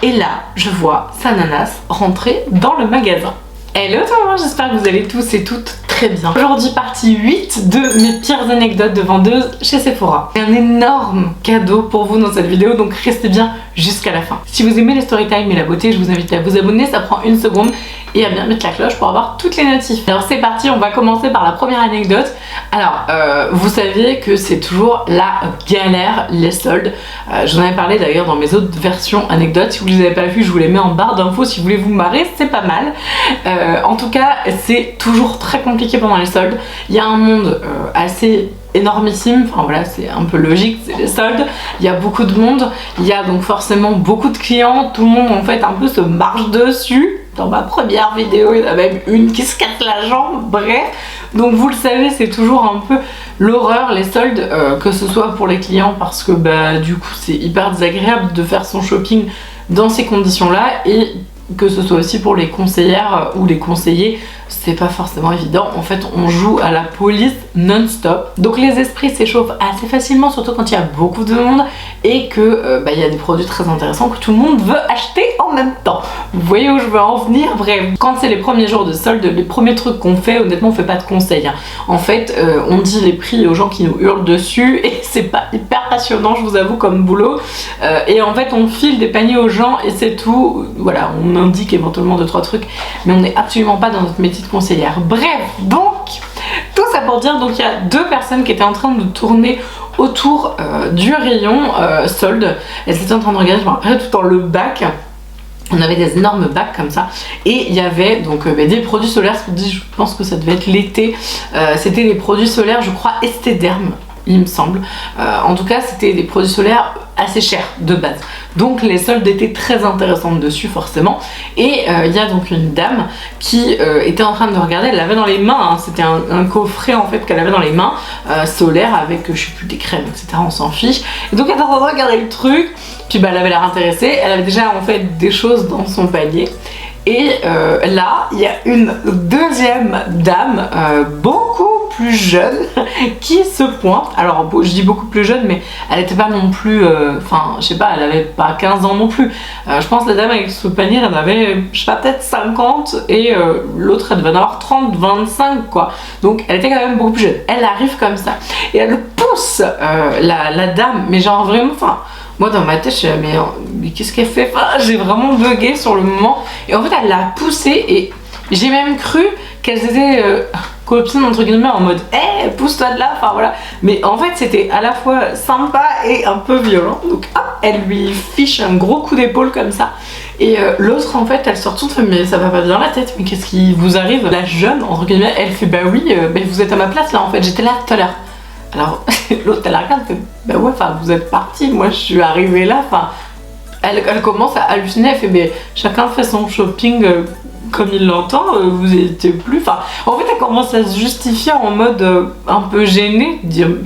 Et là, je vois Sananas rentrer dans le magasin. Hello tout le monde, j'espère que vous allez tous et toutes très bien. Aujourd'hui, partie 8 de mes pires anecdotes de vendeuses chez Sephora. J'ai un énorme cadeau pour vous dans cette vidéo, donc restez bien jusqu'à la fin. Si vous aimez les storytime et la beauté, je vous invite à vous abonner, ça prend une seconde, et à bien mettre la cloche pour avoir toutes les notifs. Alors c'est parti, on va commencer par la première anecdote. Alors, vous saviez que c'est toujours la galère, les soldes. J'en avais parlé d'ailleurs dans mes autres versions anecdotes. Si vous les avez pas vues, je vous les mets en barre d'infos si vous voulez vous marrer, c'est pas mal. En tout cas, c'est toujours très compliqué pendant les soldes. Il y a un monde assez énormissime, enfin voilà, c'est un peu logique, c'est les soldes, il y a beaucoup de monde, il y a donc forcément beaucoup de clients, tout le monde en fait un peu se marche dessus. Dans ma première vidéo, il y en a même une qui se casse la jambe, bref. Donc vous le savez, c'est toujours un peu l'horreur, les soldes, que ce soit pour les clients parce que bah du coup c'est hyper désagréable de faire son shopping dans ces conditions-là, et que ce soit aussi pour les conseillères ou les conseillers, c'est pas forcément évident. En fait, on joue à la police non-stop. Donc les esprits s'échauffent assez facilement, surtout quand il y a beaucoup de monde et que il y a des produits très intéressants que tout le monde veut acheter en même temps. Vous voyez où je veux en venir? Bref, quand c'est les premiers jours de solde, les premiers trucs qu'on fait, honnêtement, on fait pas de conseils. En fait, on dit les prix aux gens qui nous hurlent dessus et c'est pas hyper passionnant, je vous avoue, comme boulot. Et en fait, on file des paniers aux gens et c'est tout. Voilà, on indique éventuellement 2-3 trucs, mais on n'est absolument pas dans notre métier de conseillère. Bref, donc tout ça pour dire, donc il y a deux personnes qui étaient en train de tourner autour du rayon solde. Elles étaient en train de regarder, je me rappelle, tout dans le bac. On avait des énormes bacs comme ça, et il y avait donc des produits solaires. Je pense que ça devait être l'été. C'était des produits solaires, je crois, Esthederm, il me semble. En tout cas, c'était des produits solaires assez chers de base. Donc les soldes étaient très intéressantes dessus forcément. Et il y a donc une dame qui était en train de regarder, elle l'avait dans les mains, hein. C'était un coffret en fait qu'elle avait dans les mains, solaire avec je sais plus des crèmes, etc. On s'en fiche. Et donc elle était en train de regarder le truc, puis bah, elle avait l'air intéressée, elle avait déjà en fait des choses dans son panier. Et là, il y a une deuxième dame, beaucoup plus jeune, qui se pointe. Alors, je dis beaucoup plus jeune, mais elle n'était pas non plus... Enfin, je sais pas, elle avait pas 15 ans non plus. Je pense que la dame avec ce panier, elle en avait, je sais pas, peut-être 50, et l'autre, elle devait en avoir 30, 25, quoi. Donc, elle était quand même beaucoup plus jeune. Elle arrive comme ça, et elle pousse la dame, mais genre vraiment, enfin... Moi dans ma tête je suis là, mais qu'est-ce qu'elle fait? Enfin, j'ai vraiment bugué sur le moment. Et en fait elle l'a poussée, et j'ai même cru qu'elles étaient copines entre guillemets, en mode hey, pousse-toi de là, enfin voilà. Mais en fait c'était à la fois sympa et un peu violent. Donc hop, elle lui fiche un gros coup d'épaule comme ça. Et l'autre en fait elle se retourne, fait mais ça va pas bien dans la tête, mais qu'est-ce qui vous arrive? La jeune entre guillemets, elle fait bah oui, vous êtes à ma place là en fait, j'étais là tout à l'heure. Alors l'autre elle la regarde, elle fait bah ouais, enfin vous êtes parti, moi je suis arrivée là, enfin elle commence à halluciner, elle fait mais chacun fait son shopping comme il l'entend, vous étiez plus, enfin en fait elle commence à se justifier en mode un peu gênée,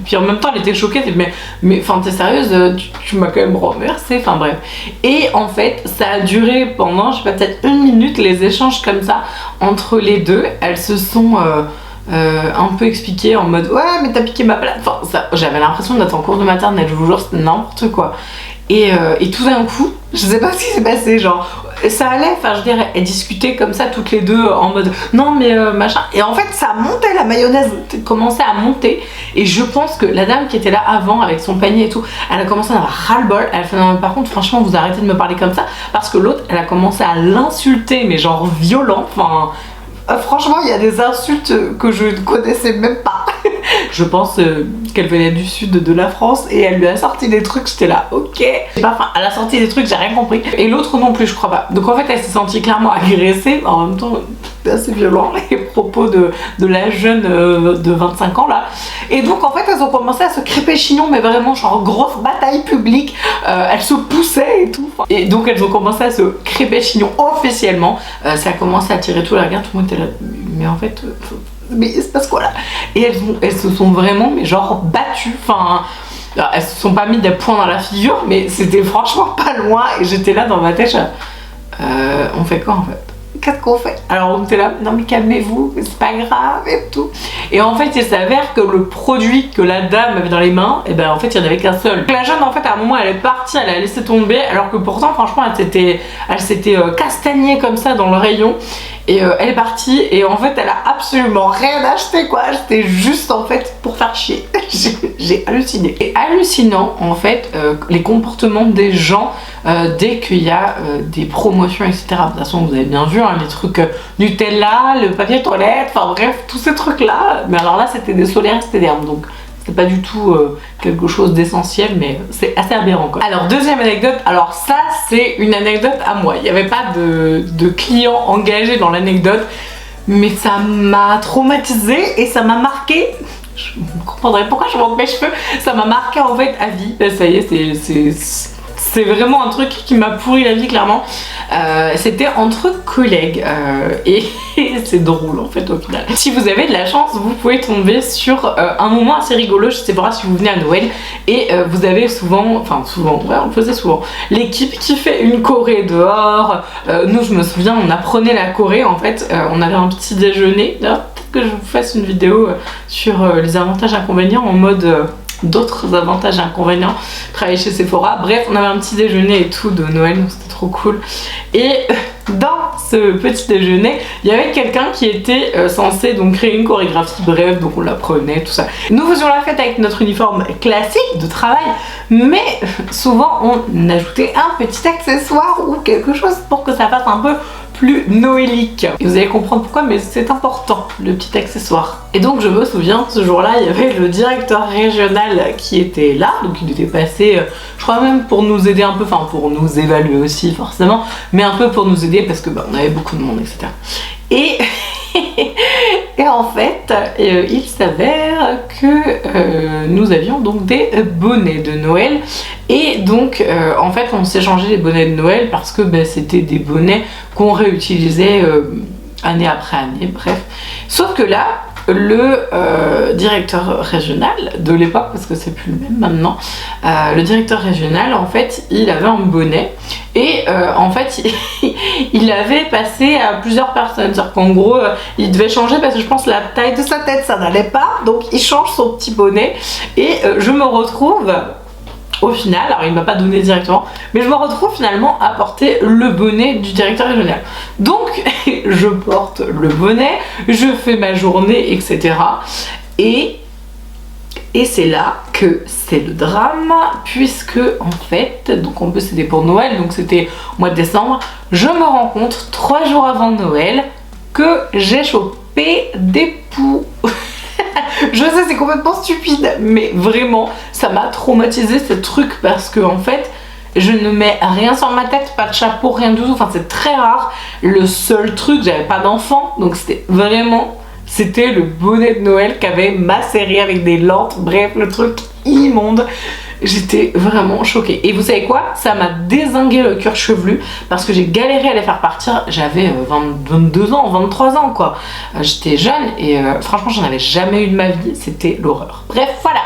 puis en même temps elle était choquée, elle fait mais enfin t'es sérieuse, tu m'as quand même renversée, enfin bref. Et en fait ça a duré pendant je sais pas peut-être 1 minute, les échanges comme ça entre les deux. Elles se sont un peu expliqué en mode ouais mais t'as piqué ma place, enfin j'avais l'impression d'être en cours de maternelle, je vous jure, c'était n'importe quoi. Et tout d'un coup je sais pas ce qui s'est passé, genre ça allait, enfin je dirais, elles discutaient comme ça toutes les deux en mode non mais machin, et en fait ça montait, la mayonnaise commençait à monter, et je pense que la dame qui était là avant avec son panier et tout, elle a commencé à avoir ras-le-bol. Elle a fait non mais par contre franchement vous arrêtez de me parler comme ça, parce que l'autre elle a commencé à l'insulter mais genre violent, enfin franchement, il y a des insultes que je ne connaissais même pas. Je pense qu'elle venait du sud de la France, et elle lui a sorti des trucs, j'étais là, ok. Enfin, elle a sorti des trucs, j'ai rien compris. Et l'autre non plus, je crois pas. Donc en fait, elle s'est sentie clairement agressée. En même temps, c'est assez violent les propos de la jeune de 25 ans là. Et donc en fait, elles ont commencé à se crêper chignon, mais vraiment genre grosse bataille publique. Elles se poussaient et tout. Et donc elles ont commencé à se crêper chignon officiellement. Ça a commencé à tirer tout le regard, tout le monde était là. Mais en fait, mais il se passe quoi là? Et elles se sont vraiment, mais genre battues. Enfin, elles se sont pas mis des poings dans la figure, mais c'était franchement pas loin. Et j'étais là dans ma tête, on fait quoi en fait? qu'est-ce qu'on fait? Alors on était là, non mais calmez-vous, c'est pas grave et tout. Et en fait il s'avère que le produit que la dame avait dans les mains, et ben en fait il n'y en avait qu'un seul. Donc la jeune en fait à un moment elle est partie, elle a laissé tomber, alors que pourtant franchement elle s'était castagnée comme ça dans le rayon. Et elle est partie et en fait elle a absolument rien acheté quoi, c'était juste en fait pour faire chier. J'ai halluciné. Et hallucinant en fait les comportements des gens dès qu'il y a des promotions etc. De toute façon vous avez bien vu hein, les trucs Nutella, le papier toilette, enfin bref tous ces trucs là. Mais alors là c'était des solaires externes donc c'est pas du tout quelque chose d'essentiel, mais c'est assez aberrant quoi. Alors deuxième anecdote, alors ça c'est une anecdote à moi, il n'y avait pas de client engagé dans l'anecdote, mais ça m'a traumatisée et ça m'a marqué. Je comprendrais pourquoi je monte mes cheveux, ça m'a marqué en fait à vie. Là, ça y est, c'est vraiment un truc qui m'a pourri la vie clairement. C'était entre collègues et c'est drôle en fait au final. Si vous avez de la chance, vous pouvez tomber sur un moment assez rigolo. Je sais pas si vous venez à Noël et vous avez souvent, ouais on le faisait souvent, l'équipe qui fait une choré dehors. Nous je me souviens on apprenait la choré en fait, on avait un petit déjeuner. D'ailleurs peut-être que je vous fasse une vidéo sur les avantages et inconvénients en mode... d'autres avantages et inconvénients, travailler chez Sephora. Bref, on avait un petit déjeuner et tout de Noël, donc c'était trop cool. Et dans ce petit déjeuner, il y avait quelqu'un qui était censé donc créer une chorégraphie, bref, donc on l'apprenait, tout ça. Nous faisions la fête avec notre uniforme classique de travail, mais souvent on ajoutait un petit accessoire ou quelque chose pour que ça fasse un peu plus noélique. Et vous allez comprendre pourquoi, mais c'est important, le petit accessoire. Et donc je me souviens, ce jour-là, il y avait le directeur régional qui était là, donc il était passé, je crois même pour nous aider un peu, enfin pour nous évaluer aussi forcément, mais un peu pour nous aider parce que bah, on avait beaucoup de monde, etc. Et en fait, il s'avère que nous avions donc des bonnets de Noël. Et donc, en fait, on s'échangeait les bonnets de Noël parce que bah, c'était des bonnets qu'on réutilisait année après année, bref. Sauf que là, le directeur régional de l'époque, parce que c'est plus le même maintenant, le directeur régional en fait il avait un bonnet et en fait il avait passé à plusieurs personnes, c'est-à-dire qu'en gros il devait changer parce que je pense la taille de sa tête ça n'allait pas, donc il change son petit bonnet et je me retrouve au final, alors il m'a pas donné directement, mais je me retrouve finalement à porter le bonnet du directeur régional. Donc je porte le bonnet, je fais ma journée, etc. Et c'est là que c'est le drame, puisque en fait, donc en plus c'était pour Noël, donc c'était au mois de décembre, je me rends compte 3 jours avant Noël que j'ai chopé des poux. Je sais c'est complètement stupide mais vraiment ça m'a traumatisé ce truc parce que en fait je ne mets rien sur ma tête, pas de chapeau, rien du tout, enfin c'est très rare. Le seul truc, j'avais pas d'enfant donc c'était vraiment, c'était le bonnet de Noël qu'avait ma série avec des lentes, bref le truc immonde. J'étais vraiment choquée. Et vous savez quoi? Ça m'a dézingué le cuir chevelu parce que j'ai galéré à les faire partir. J'avais 22 ans, 23 ans quoi. J'étais jeune et franchement j'en avais jamais eu de ma vie. C'était l'horreur. Bref, voilà.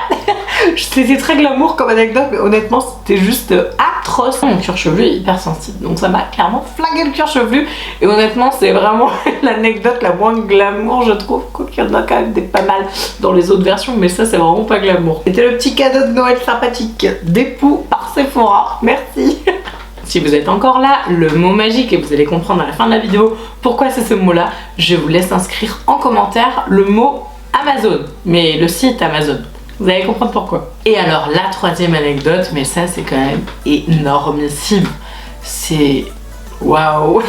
C'était très glamour comme anecdote, mais honnêtement c'était juste atroce. Mon cuir chevelu est hyper sensible, donc ça m'a clairement flingué le cuir chevelu. Et honnêtement c'est vraiment l'anecdote la moins glamour je trouve. Quoiqu'il y en a quand même des pas mal dans les autres versions, mais ça c'est vraiment pas glamour. C'était le petit cadeau de Noël sympathique des poux par Sephora, merci. Si vous êtes encore là, le mot magique, et vous allez comprendre à la fin de la vidéo pourquoi c'est ce mot là, je vous laisse inscrire en commentaire le mot Amazon, mais le site Amazon. Vous allez comprendre pourquoi. Et alors la troisième anecdote, mais ça c'est quand même énormissime, c'est waouh.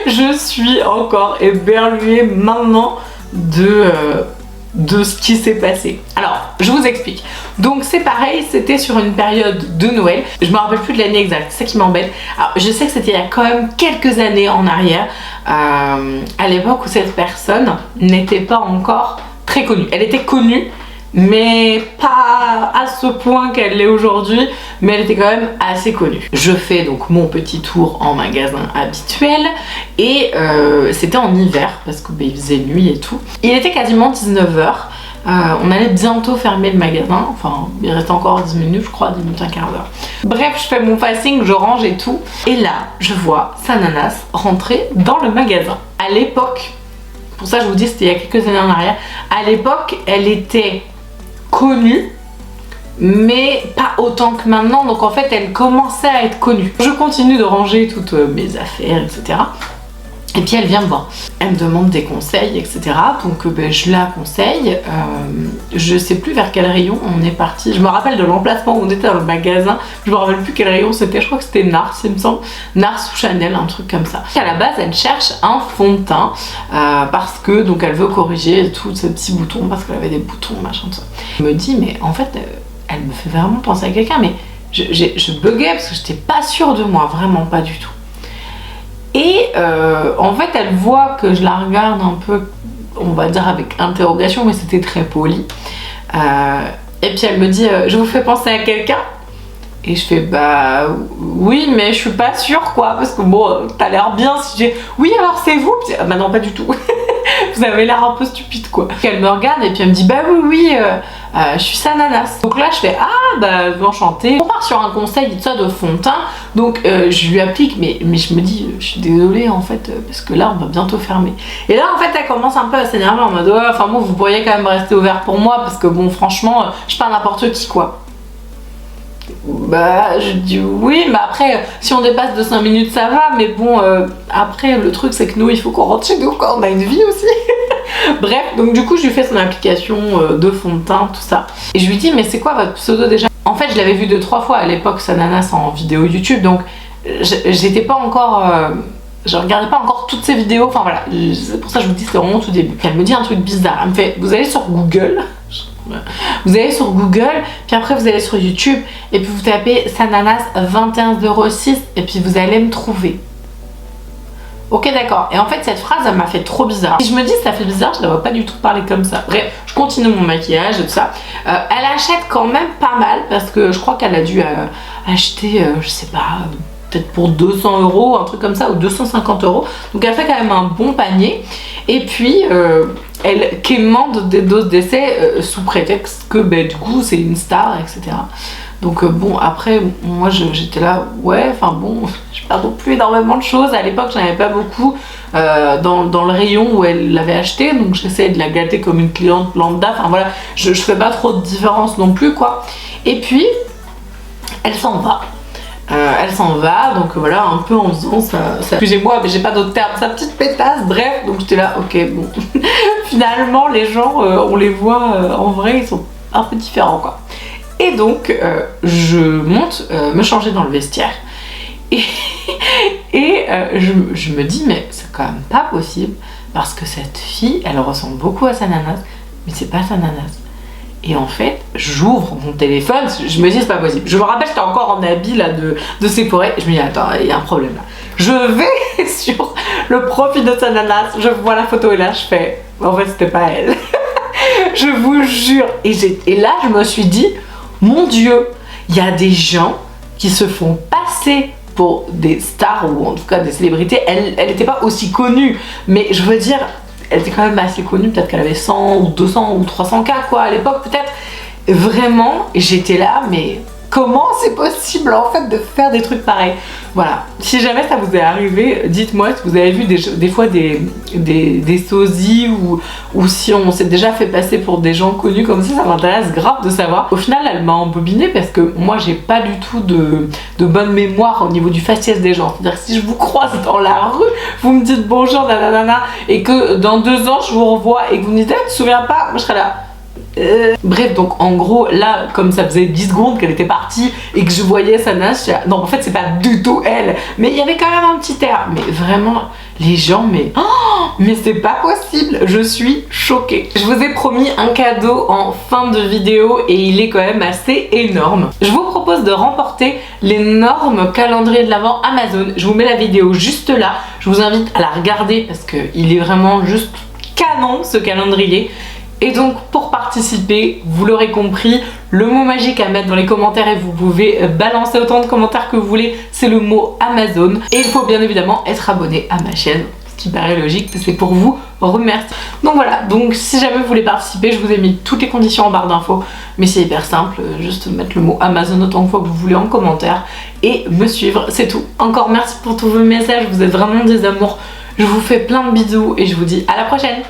Je suis encore éberluée maintenant de ce qui s'est passé. Alors, je vous explique. Donc c'est pareil, c'était sur une période de Noël. Je me rappelle plus de l'année exacte, c'est ça qui m'embête. Alors je sais que c'était il y a quand même quelques années en arrière, à l'époque où cette personne n'était pas encore très connue. Elle était connue, mais pas à ce point qu'elle l'est aujourd'hui, mais elle était quand même assez connue. Je fais donc mon petit tour en magasin habituel et c'était en hiver parce que il faisait nuit et tout. Il était quasiment 19 h. On allait bientôt fermer le magasin, enfin il reste encore 10 minutes je crois, 10 minutes, un quart d'heure. Bref, je fais mon fasting, je range et tout. Et là, je vois Sananas rentrer dans le magasin. À l'époque, pour ça je vous dis c'était il y a quelques années en arrière, à l'époque elle était connue, mais pas autant que maintenant, donc en fait elle commençait à être connue. Je continue de ranger toutes mes affaires, etc. Et puis elle vient me voir, elle me demande des conseils, etc. Donc je la conseille. Je sais plus vers quel rayon on est parti. Je me rappelle de l'emplacement où on était dans le magasin. Je me rappelle plus quel rayon c'était. Je crois que c'était Nars, il me semble. Nars ou Chanel, un truc comme ça. À la base, elle cherche un fond de teint parce que donc elle veut corriger tous ces petits boutons parce qu'elle avait des boutons, machin, tout ça. Elle me dit mais en fait, elle me fait vraiment penser à quelqu'un, mais je buguais parce que j'étais pas sûre de moi, vraiment pas du tout. Et en fait elle voit que je la regarde un peu, on va dire avec interrogation, mais c'était très poli. Et puis elle me dit je vous fais penser à quelqu'un? Et je fais bah oui mais je suis pas sûre quoi, parce que bon t'as l'air bien si j'ai... Oui alors c'est vous? Bah non pas du tout. Vous avez l'air un peu stupide quoi. Elle me regarde et puis elle me dit bah oui je suis Sananas. Donc là je fais ah bah enchantée. On part sur un conseil de ça de fond de teint. Donc je lui applique mais je me dis je suis désolée en fait parce que là on va bientôt fermer. Et là en fait elle commence un peu à s'énerver en mode ouais, enfin bon vous pourriez quand même rester ouvert pour moi parce que bon franchement je suis pas n'importe qui quoi. Bah je dis oui mais après si on dépasse de 5 minutes ça va, mais bon après le truc c'est que nous il faut qu'on rentre chez nous quand on a une vie aussi. Bref, donc du coup je lui fais son application de fond de teint, tout ça, et je lui dis mais c'est quoi votre pseudo déjà? En fait je l'avais vu 2-3 fois à l'époque Sananas en vidéo YouTube, donc j'étais pas encore je regardais pas encore toutes ces vidéos, enfin voilà, c'est pour ça que je vous dis c'est vraiment tout début. Elle me dit un truc bizarre, elle me fait vous allez sur Google. Vous allez sur Google, puis après vous allez sur YouTube, et puis vous tapez Sananas 21,06 et puis vous allez me trouver. Ok d'accord, et en fait cette phrase elle m'a fait trop bizarre. Et je me dis ça fait bizarre, je ne dois pas du tout parler comme ça. Bref, je continue mon maquillage et tout ça. Elle achète quand même pas mal, parce que je crois qu'elle a dû acheter, je sais pas, peut-être pour 200 €, un truc comme ça, ou 250 €. Donc elle fait quand même un bon panier. Et puis elle quémande des doses d'essai sous prétexte que du coup c'est une star, etc. Donc bon après moi j'étais là ouais enfin bon je perds non plus énormément de choses. À l'époque j'en avais pas beaucoup dans le rayon où elle l'avait acheté, donc j'essayais de la gâter comme une cliente lambda, enfin voilà, je fais pas trop de différence non plus quoi. Et puis elle s'en va. Elle s'en va, donc voilà, un peu en faisant ça excusez-moi mais j'ai pas d'autres termes, sa petite pétasse, bref, donc j'étais là, ok bon, finalement les gens, on les voit en vrai, ils sont un peu différents quoi. Et donc je monte me changer dans le vestiaire, et je me dis mais c'est quand même pas possible, parce que cette fille, elle ressemble beaucoup à Sananas, mais c'est pas Sananas. Et en fait, j'ouvre mon téléphone, je me dis c'est pas possible. Je me rappelle, j'étais encore en habit là de Sephora, je me dis attends, il y a un problème là. Je vais sur le profil de Sananas, je vois la photo et là je fais, en fait c'était pas elle. Je vous jure. Et là je me suis dit, mon Dieu, il y a des gens qui se font passer pour des stars, ou en tout cas des célébrités. Elle n'était pas aussi connue, mais je veux dire, elle était quand même assez connue, peut-être qu'elle avait 100 ou 200 ou 300 K quoi à l'époque peut-être. Vraiment, j'étais là, mais comment c'est possible en fait de faire des trucs pareils? Voilà, si jamais ça vous est arrivé, dites-moi si vous avez vu des fois des sosies, ou si on s'est déjà fait passer pour des gens connus comme ça m'intéresse grave de savoir. Au final elle m'a embobiné parce que moi j'ai pas du tout de bonne mémoire au niveau du faciès des gens. C'est-à-dire que si je vous croise dans la rue, vous me dites bonjour nanana, et que dans 2 ans je vous revois et que vous me dites tu te souviens pas, moi je serais là. Bref, donc en gros là comme ça faisait 10 secondes qu'elle était partie et que je voyais Sananas, non en fait c'est pas du tout elle, mais il y avait quand même un petit air. Mais vraiment les gens, mais c'est pas possible, je suis choquée. Je vous ai promis un cadeau en fin de vidéo et il est quand même assez énorme. Je vous propose de remporter l'énorme calendrier de l'Avent Amazon. Je vous mets la vidéo juste là, je vous invite à la regarder parce qu'il est vraiment juste canon ce calendrier. Et donc pour participer, vous l'aurez compris, le mot magique à mettre dans les commentaires, et vous pouvez balancer autant de commentaires que vous voulez, c'est le mot Amazon. Et il faut bien évidemment être abonné à ma chaîne, qui paraît logique, c'est pour vous remercier. Donc voilà, donc si jamais vous voulez participer, je vous ai mis toutes les conditions en barre d'infos, mais c'est hyper simple, juste mettre le mot Amazon autant de fois que vous voulez en commentaire et me suivre, c'est tout. Encore merci pour tous vos messages, vous êtes vraiment des amours, je vous fais plein de bisous et je vous dis à la prochaine.